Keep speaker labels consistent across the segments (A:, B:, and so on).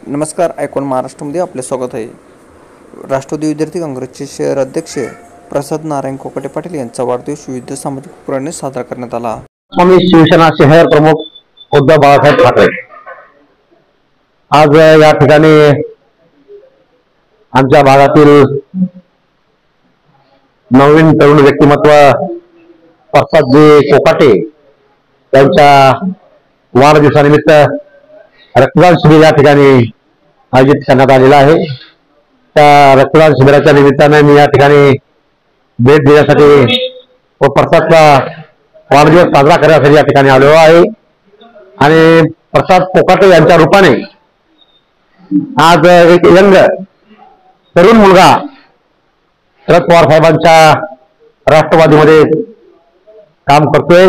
A: नमस्कार. आयकॉन महाराष्ट्रामध्ये आपले स्वागत आहे. राष्ट्रवादी विद्यार्थी काँग्रेसचे शहर अध्यक्ष प्रसाद नारायण कोकाटे पाटील यांचा वाढदिवस विविध सामाजिक उपक्रमांनी साजरा करण्यात आला.
B: स्वामी शिवसेना शहर प्रमुख उद्धव बाळासाहेब ठाकरे आज या ठिकाणी आमच्या भागातील नवीन तरुण व्यक्तिमत्व प्रसादजी कोकाटे यांच्या वाढदिवसानिमित्त रक्तदान शिबिर या ठिकाणी आयोजित करण्यात आलेला आहे. त्या रक्तदान शिबिराच्या निमित्ताने मी या ठिकाणी भेट देण्यासाठी व प्रसादचा वाढदिवस साजरा करण्यासाठी या ठिकाणी आलेलो आहे. आणि प्रसाद कोकाटे यांच्या रूपाने आज एक यंग तरुण मुलगा शरद पवार साहेबांच्या राष्ट्रवादीमध्ये काम करतोय.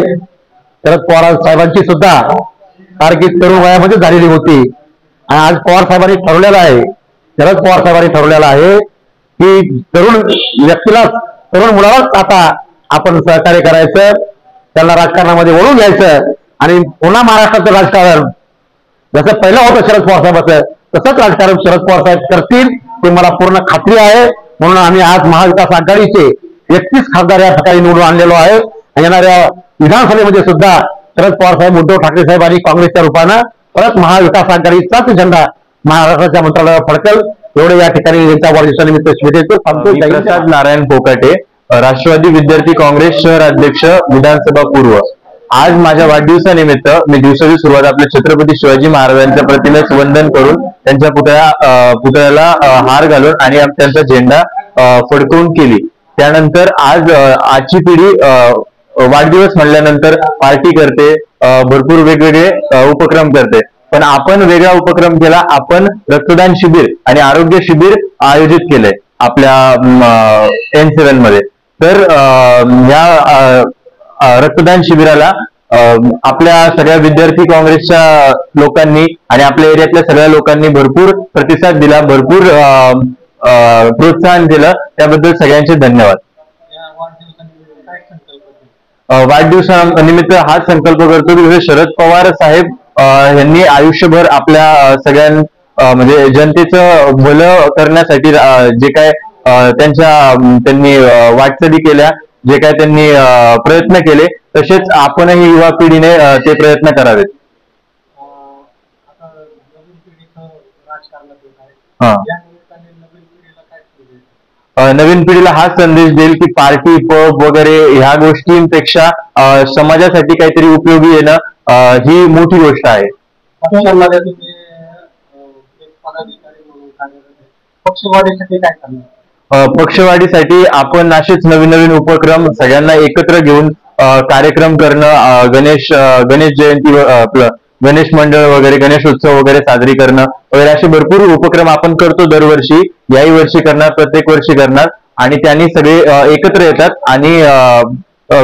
B: शरद पवार साहेबांची सुद्धा कारकीर्द तरुण वयामध्ये झालेली होती आणि आज पवार साहेबांनी ठरवलेलं आहे, शरद पवार साहेबांनी ठरवलेलं आहे की तरुण व्यक्तीला, तरुण मुलालाच आता आपण सहकार्य करायचं, त्यांना राजकारणामध्ये वळून घ्यायचं आणि पुन्हा महाराष्ट्राचं राजकारण जसं पहिलं होतं शरद पवार साहेबांचं तसंच राजकारण शरद पवार साहेब करतील ते मला पूर्ण खात्री आहे. म्हणून आम्ही आज महाविकास आघाडीचे 31 खासदार या ठिकाणी निवडून आणलेलो आहे. येणाऱ्या विधानसभेमध्ये सुद्धा शरद पवार साहेब, उद्धव ठाकरे साहेब आणि काँग्रेसच्या रूपानं परत महाविकास आघाडीचाच झेंडा महाराष्ट्राच्या मंत्रालयावर फडकेल एवढे या ठिकाणी त्यांच्या वाढदिवसानिमित्त शुभेच्छा सांगतो.
C: प्रसाद नारायण कोकाटे, राष्ट्रवादी विद्यार्थी काँग्रेस शहर अध्यक्ष, विधानसभा पूर्व. आज माझ्या वाढदिवसानिमित्त मी दिवसाची सुरुवात आपल्या छत्रपती शिवाजी महाराजांच्या प्रतिमेस वंदन करून त्यांच्या पुतळ्याला हार घालून आणि त्यांचा झेंडा फडकवून केली. त्यानंतर आजची पिढी वाढदिवस म्हणल्यानंतर पार्टी करते, भरपूर वेगवेगळे उपक्रम करते, पण आपण वेगळा उपक्रम केला. आपण रक्तदान शिबिर आणि आरोग्य शिबिर आयोजित केलंय आपल्या N7 मध्ये. तर या रक्तदान शिबिराला आपल्या सगळ्या विद्यार्थी काँग्रेसच्या लोकांनी आणि आपल्या एरियातल्या सगळ्या लोकांनी भरपूर प्रतिसाद दिला, भरपूर प्रोत्साहन दिलं. त्याबद्दल सगळ्यांचे धन्यवाद. वाढदिवसानिमित्त हाच संकल्प करतो की शरद पवार साहेब यांनी आयुष्यभर आपल्या सगळ्या म्हणजे जनतेचं भलं करण्यासाठी जे काय त्यांनी वाटचाली केल्या, जे काय त्यांनी प्रयत्न केले, तसेच आपणही युवा पिढीने ते प्रयत्न करावेत. नवीन पिढीला हा संदेश देईल की पार्टी, पब वगैरे ह्या गोष्टींपेक्षा समाजासाठी काहीतरी उपयोगी येणं ही मोठी गोष्ट आहे. पक्षवाढीसाठी आपण असेच नवीन नवीन उपक्रम सगळ्यांना एकत्र घेऊन कार्यक्रम करणं, गणेश जयंती, गणेश मंडळ वगैरे, गणेशोत्सव वगैरे साजरी करणं वगैरे असे भरपूर उपक्रम आपण करतो दरवर्षी. याही वर्षी करणार, प्रत्येक वर्षी करणार आणि त्यांनी सगळे एकत्र येतात आणि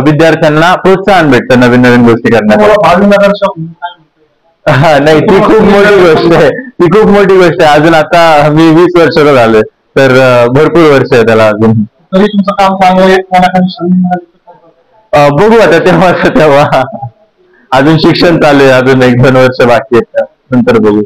C: विद्यार्थ्यांना प्रोत्साहन भेटतं नवीन नवीन गोष्टी करण्यासाठी. नाही, ती खूप मोठी गोष्ट आहे, ती खूप मोठी गोष्ट आहे. अजून आता मी 20 वर्षाचा झालोय, तर भरपूर वर्ष आहे त्याला अजून.
D: तुमचं काम चांगलं
C: बघू आता तेव्हा अजून शिक्षण चालू आहे, अजून 1-2 वर्ष बाकी आहेत, नंतर बघू.